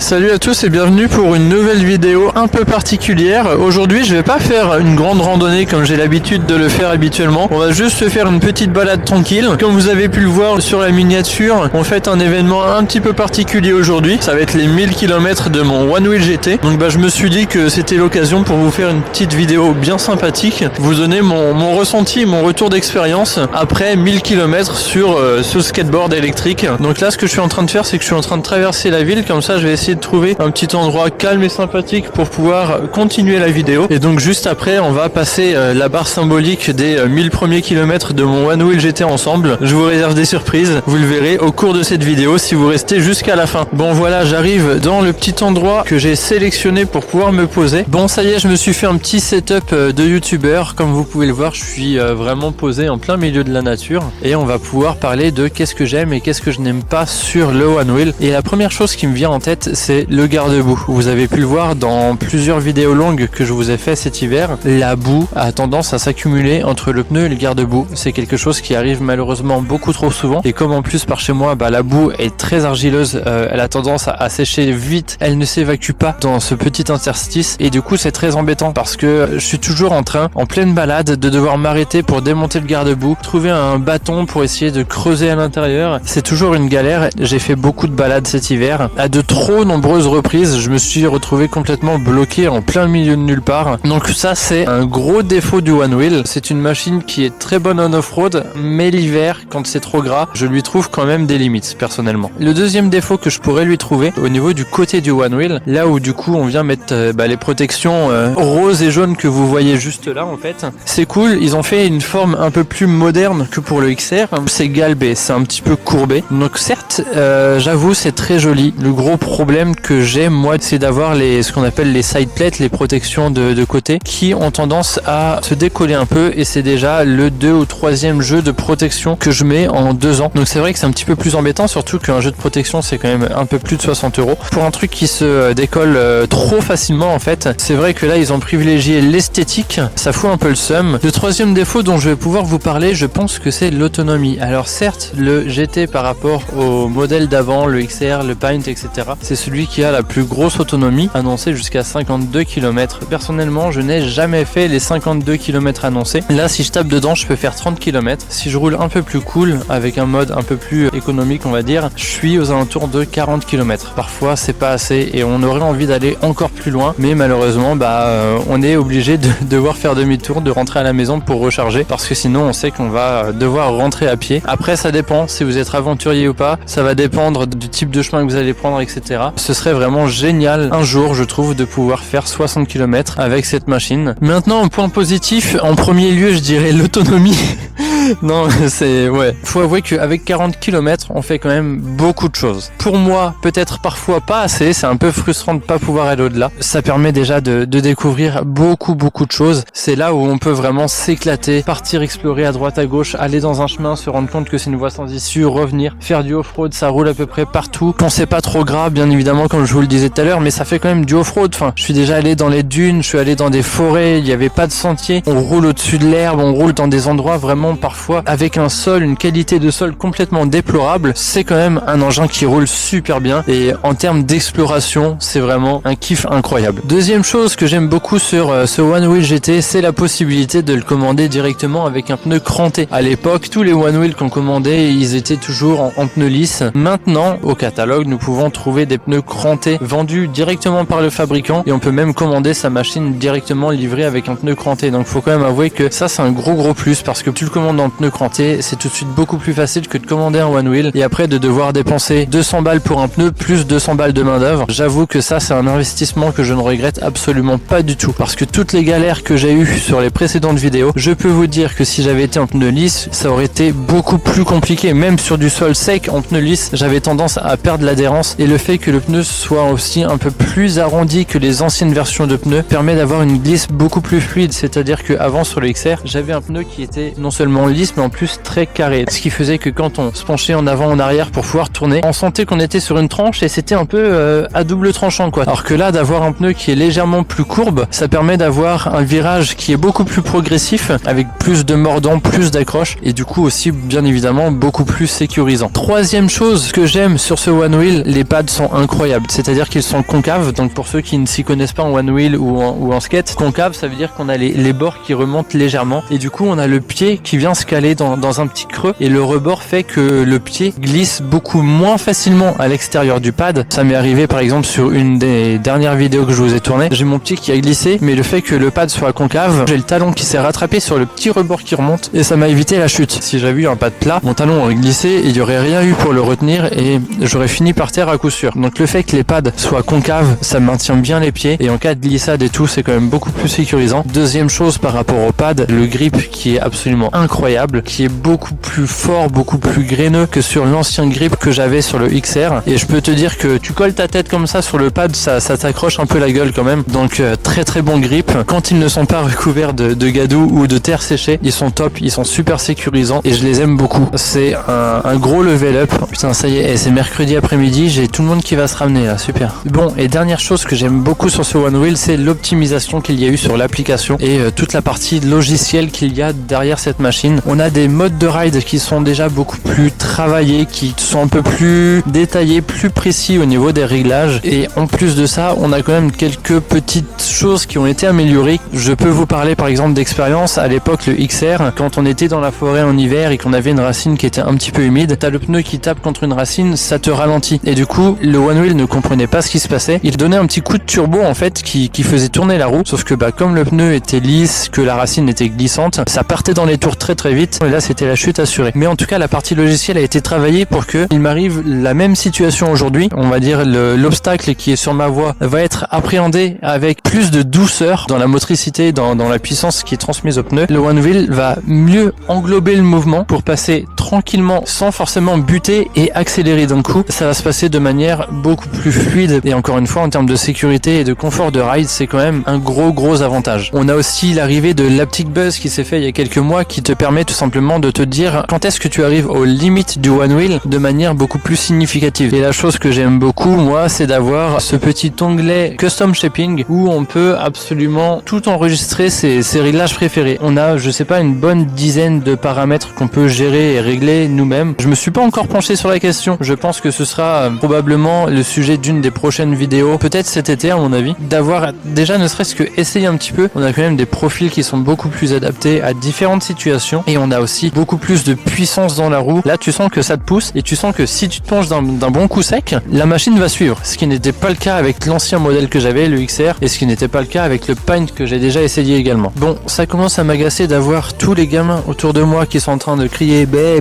Salut à tous et bienvenue pour une nouvelle vidéo un peu particulière. Aujourd'hui je vais pas faire une grande randonnée comme j'ai l'habitude de le faire habituellement. On va juste se faire une petite balade tranquille. Comme vous avez pu le voir sur la miniature, on fait un événement un petit peu particulier aujourd'hui. Ça va être les 1000 km de mon One Wheel GT. Donc je me suis dit que c'était l'occasion pour vous faire une petite vidéo bien sympathique. Vous donner mon ressenti, mon retour d'expérience après 1000 km sur ce skateboard électrique. Donc là ce que je suis en train de faire, c'est que je suis en train de traverser la ville. Comme ça je vais essayer de trouver un petit endroit calme et sympathique pour pouvoir continuer la vidéo. Et donc juste après on va passer la barre symbolique des 1000 premiers kilomètres de mon One Wheel GT ensemble. Je vous réserve des surprises, vous le verrez au cours de cette vidéo si vous restez jusqu'à la fin. Bon voilà, j'arrive dans le petit endroit que j'ai sélectionné pour pouvoir me poser. Bon ça y est, je me suis fait un petit setup de youtubeur. Comme vous pouvez le voir, je suis vraiment posé en plein milieu de la nature et on va pouvoir parler de qu'est-ce que j'aime et qu'est-ce que je n'aime pas sur le One Wheel. Et la première chose qui me vient en tête, c'est le garde-boue. Vous avez pu le voir dans plusieurs vidéos longues que je vous ai fait cet hiver. La boue a tendance à s'accumuler entre le pneu et le garde-boue. C'est quelque chose qui arrive malheureusement beaucoup trop souvent. Et comme en plus par chez moi, la boue est très argileuse, elle a tendance à sécher vite. Elle ne s'évacue pas dans ce petit interstice. Et du coup, c'est très embêtant parce que je suis toujours en train, en pleine balade, de devoir m'arrêter pour démonter le garde-boue, trouver un bâton pour essayer de creuser à l'intérieur. C'est toujours une galère. J'ai fait beaucoup de balades cet hiver. À de trop nombreuses reprises, je me suis retrouvé complètement bloqué en plein milieu de nulle part. Donc ça, c'est un gros défaut du One Wheel. C'est une machine qui est très bonne en off-road, mais l'hiver, quand c'est trop gras, je lui trouve quand même des limites, personnellement. Le deuxième défaut que je pourrais lui trouver, au niveau du côté du One Wheel, là où du coup on vient mettre les protections roses et jaunes que vous voyez juste là en fait, c'est cool, ils ont fait une forme un peu plus moderne que pour le XR. C'est galbé, c'est un petit peu courbé. Donc certes, j'avoue, c'est très joli. Le gros problème que j'ai moi, c'est d'avoir ce qu'on appelle les side plates, les protections de côté, qui ont tendance à se décoller un peu, et c'est déjà le 2 ou 3e jeu de protection que je mets en 2 ans. Donc c'est vrai que c'est un petit peu plus embêtant, surtout qu'un jeu de protection c'est quand même un peu plus de 60 € pour un truc qui se décolle trop facilement en fait. C'est vrai que là ils ont privilégié l'esthétique, ça fout un peu le seum. Le troisième défaut dont je vais pouvoir vous parler, je pense que c'est l'autonomie. Alors certes, le GT par rapport au modèle d'avant, le XR, le Paint, etc., c'est celui qui a la plus grosse autonomie, annoncée jusqu'à 52 km. Personnellement, je n'ai jamais fait les 52 km annoncés. Là, si je tape dedans, je peux faire 30 km. Si je roule un peu plus cool, avec un mode un peu plus économique, on va dire, je suis aux alentours de 40 km. Parfois, c'est pas assez et on aurait envie d'aller encore plus loin, mais malheureusement, on est obligé de devoir faire demi-tour, de rentrer à la maison pour recharger, parce que sinon, on sait qu'on va devoir rentrer à pied. Après, ça dépend si vous êtes aventurier ou pas. Ça va dépendre du type de chemin que vous allez prendre, etc. Ce serait vraiment génial un jour, je trouve, de pouvoir faire 60 km avec cette machine. Maintenant, un point positif, en premier lieu, je dirais l'autonomie. Non, c'est... ouais. Faut avouer qu'avec 40 km, on fait quand même beaucoup de choses. Pour moi, peut-être parfois pas assez, c'est un peu frustrant de pas pouvoir aller au-delà. Ça permet déjà de découvrir beaucoup de choses. C'est là où on peut vraiment s'éclater, partir explorer à droite à gauche, aller dans un chemin, se rendre compte que c'est une voie sans issue, revenir, faire du off-road, ça roule à peu près partout. Quand c'est pas trop gras, bien évidemment, comme je vous le disais tout à l'heure, mais ça fait quand même du off-road. Enfin, je suis déjà allé dans les dunes, je suis allé dans des forêts, il n'y avait pas de sentier. On roule au-dessus de l'herbe, on roule dans des endroits vraiment parfois avec un sol, une qualité de sol complètement déplorable. C'est quand même un engin qui roule super bien et en termes d'exploration, c'est vraiment un kiff incroyable. Deuxième chose que j'aime beaucoup sur ce One Wheel GT, c'est la possibilité de le commander directement avec un pneu cranté. À l'époque, tous les One Wheel qu'on commandait, ils étaient toujours en pneus lisses. Maintenant, au catalogue, nous pouvons trouver des pneus crantés vendus directement par le fabricant et on peut même commander sa machine directement livrée avec un pneu cranté. Donc faut quand même avouer que ça c'est un gros plus, parce que tu le commandes en pneu cranté, c'est tout de suite beaucoup plus facile que de commander un One Wheel et après de devoir dépenser 200 balles pour un pneu plus 200 balles de main d'œuvre. J'avoue que ça c'est un investissement que je ne regrette absolument pas du tout, parce que toutes les galères que j'ai eues sur les précédentes vidéos, je peux vous dire que si j'avais été en pneu lisse, ça aurait été beaucoup plus compliqué. Même sur du sol sec en pneu lisse, j'avais tendance à perdre l'adhérence, et le fait que le pneu soit aussi un peu plus arrondi que les anciennes versions de pneus permet d'avoir une glisse beaucoup plus fluide. C'est-à-dire qu'avant sur le XR, j'avais un pneu qui était non seulement lisse mais en plus très carré. Ce qui faisait que quand on se penchait en avant en arrière pour pouvoir tourner, on sentait qu'on était sur une tranche et c'était un peu à double tranchant quoi. Alors que là d'avoir un pneu qui est légèrement plus courbe, ça permet d'avoir un virage qui est beaucoup plus progressif avec plus de mordant, plus d'accroche et du coup aussi bien évidemment beaucoup plus sécurisant. Troisième chose que j'aime sur ce One Wheel, les pads sont incroyables, c'est-à-dire qu'ils sont concaves. Donc pour ceux qui ne s'y connaissent pas en One Wheel ou en skate, concave ça veut dire qu'on a les bords qui remontent légèrement et du coup on a le pied qui vient se caler dans un petit creux et le rebord fait que le pied glisse beaucoup moins facilement à l'extérieur du pad. Ça m'est arrivé par exemple sur une des dernières vidéos que je vous ai tournées, j'ai mon pied qui a glissé mais le fait que le pad soit concave, j'ai le talon qui s'est rattrapé sur le petit rebord qui remonte et ça m'a évité la chute. Si j'avais eu un pad plat, mon talon aurait glissé, il n'y aurait rien eu pour le retenir et j'aurais fini par terre à coup sûr. Donc le fait que les pads soient concaves, ça maintient bien les pieds et en cas de glissade et tout, c'est quand même beaucoup plus sécurisant. Deuxième chose par rapport au pad, le grip qui est absolument incroyable, qui est beaucoup plus fort, beaucoup plus graineux que sur l'ancien grip que j'avais sur le XR et je peux te dire que tu colles ta tête comme ça sur le pad, ça t'accroche un peu la gueule quand même. Donc très très bon grip. Quand ils ne sont pas recouverts de gadou ou de terre séchée, ils sont top, ils sont super sécurisants et je les aime beaucoup. C'est un gros level up. Putain ça y est, c'est mercredi après-midi, j'ai tout le monde qui va se ramener là, super. Bon, et dernière chose que j'aime beaucoup sur ce One Wheel, c'est l'optimisation qu'il y a eu sur l'application et toute la partie logicielle qu'il y a derrière cette machine. On a des modes de ride qui sont déjà beaucoup plus travaillés, qui sont un peu plus détaillés, plus précis au niveau des réglages et en plus de ça, on a quand même quelques petites choses qui ont été améliorées. Je peux vous parler par exemple d'expérience. À l'époque, le XR, quand on était dans la forêt en hiver et qu'on avait une racine qui était un petit peu humide, t'as le pneu qui tape contre une racine, ça te ralentit et du coup, le One Wheel ne comprenait pas ce qui se passait. Il donnait un petit coup de turbo en fait qui faisait tourner la roue, sauf que comme le pneu était lisse, que la racine était glissante, ça partait dans les tours très très vite et là c'était la chute assurée. Mais en tout cas la partie logicielle a été travaillée pour que il m'arrive la même situation aujourd'hui. On va dire l'obstacle qui est sur ma voie va être appréhendé avec plus de douceur dans la motricité, dans la puissance qui est transmise au pneu. Le One Wheel va mieux englober le mouvement pour passer tranquillement sans forcément buter et accélérer d'un coup. Ça va se passer de manière beaucoup plus fluide et encore une fois en termes de sécurité et de confort de ride, c'est quand même un gros avantage. On a aussi l'arrivée de l'Haptic Buzz qui s'est fait il y a quelques mois qui te permet tout simplement de te dire quand est-ce que tu arrives aux limites du One Wheel de manière beaucoup plus significative. Et la chose que j'aime beaucoup moi, c'est d'avoir ce petit onglet Custom Shaping où on peut absolument tout enregistrer ses réglages préférés. On a, je sais pas, une bonne dizaine de paramètres qu'on peut gérer et régler nous-mêmes. Je me suis pas encore penché sur la question. Je pense que ce sera probablement le sujet d'une des prochaines vidéos, peut-être cet été à mon avis, d'avoir déjà ne serait-ce que essayé un petit peu. On a quand même des profils qui sont beaucoup plus adaptés à différentes situations et on a aussi beaucoup plus de puissance dans la roue. Là tu sens que ça te pousse et tu sens que si tu te penches d'un bon coup sec, la machine va suivre, ce qui n'était pas le cas avec l'ancien modèle que j'avais, le XR, et ce qui n'était pas le cas avec le Pine que j'ai déjà essayé également. Bon, ça commence à m'agacer d'avoir tous les gamins autour de moi qui sont en train de crier bé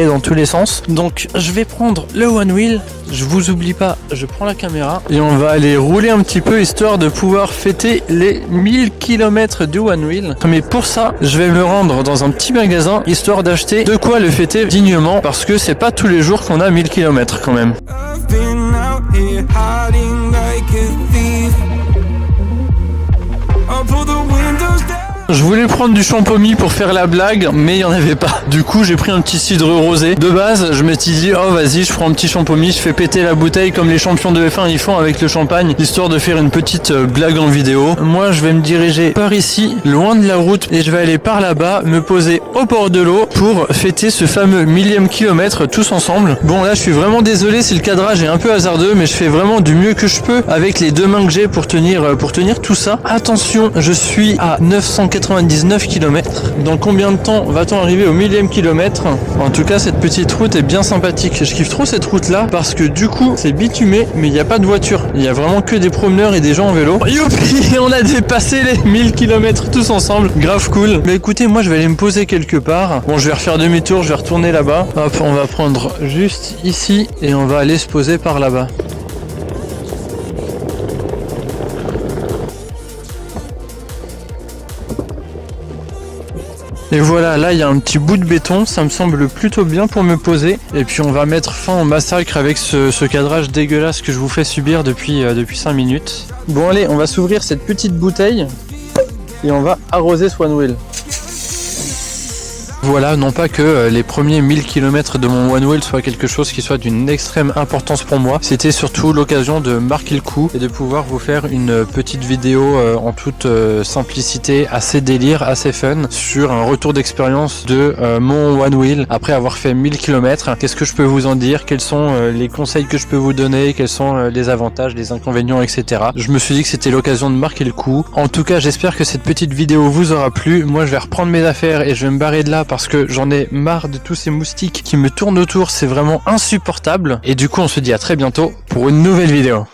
dans tous les sens. Donc je vais prendre le One Wheel, je vous oublie pas, je prends la caméra et on va aller rouler un petit peu histoire de pouvoir fêter les 1000 km du One Wheel. Mais pour ça, je vais me rendre dans un petit magasin histoire d'acheter de quoi le fêter dignement parce que c'est pas tous les jours qu'on a 1000 km quand même. Je voulais prendre du champomis pour faire la blague, mais il n'y en avait pas. Du coup, j'ai pris un petit cidre rosé. De base, je m'étais dit, oh vas-y, je prends un petit champomis, je fais péter la bouteille comme les champions de F1 ils font avec le champagne, histoire de faire une petite blague en vidéo. Moi, je vais me diriger par ici, loin de la route, et je vais aller par là-bas, me poser au bord de l'eau pour fêter ce fameux 1000e kilomètre tous ensemble. Bon, là, je suis vraiment désolé si le cadrage est un peu hasardeux, mais je fais vraiment du mieux que je peux avec les deux mains que j'ai pour tenir tout ça. Attention, je suis à 999 km. Dans combien de temps va-t-on arriver au 1000e kilomètre? En tout cas, cette petite route est bien sympathique. Je kiffe trop cette route-là parce que du coup, c'est bitumé, mais il n'y a pas de voiture. Il y a vraiment que des promeneurs et des gens en vélo. Youpi, on a dépassé les 1000 km tous ensemble. Grave cool. Mais écoutez, moi, je vais aller me poser quelque part. Bon, je vais refaire demi-tour, je vais retourner là-bas. Hop, on va prendre juste ici et on va aller se poser par là-bas. Et voilà, là il y a un petit bout de béton, ça me semble plutôt bien pour me poser. Et puis on va mettre fin au massacre avec ce cadrage dégueulasse que je vous fais subir depuis 5 minutes. Bon allez, on va s'ouvrir cette petite bouteille et on va arroser ce One Wheel. Voilà, non pas que les premiers 1000 km de mon One Wheel soient quelque chose qui soit d'une extrême importance pour moi, c'était surtout l'occasion de marquer le coup et de pouvoir vous faire une petite vidéo en toute simplicité, assez délire, assez fun, sur un retour d'expérience de mon One Wheel après avoir fait 1000 km. Qu'est-ce que je peux vous en dire? Quels sont les conseils que je peux vous donner? Quels sont les avantages, les inconvénients, etc. Je me suis dit que c'était l'occasion de marquer le coup. En tout cas, j'espère que cette petite vidéo vous aura plu. Moi, je vais reprendre mes affaires et je vais me barrer de là parce que j'en ai marre de tous ces moustiques qui me tournent autour. C'est vraiment insupportable. Et du coup, on se dit à très bientôt pour une nouvelle vidéo.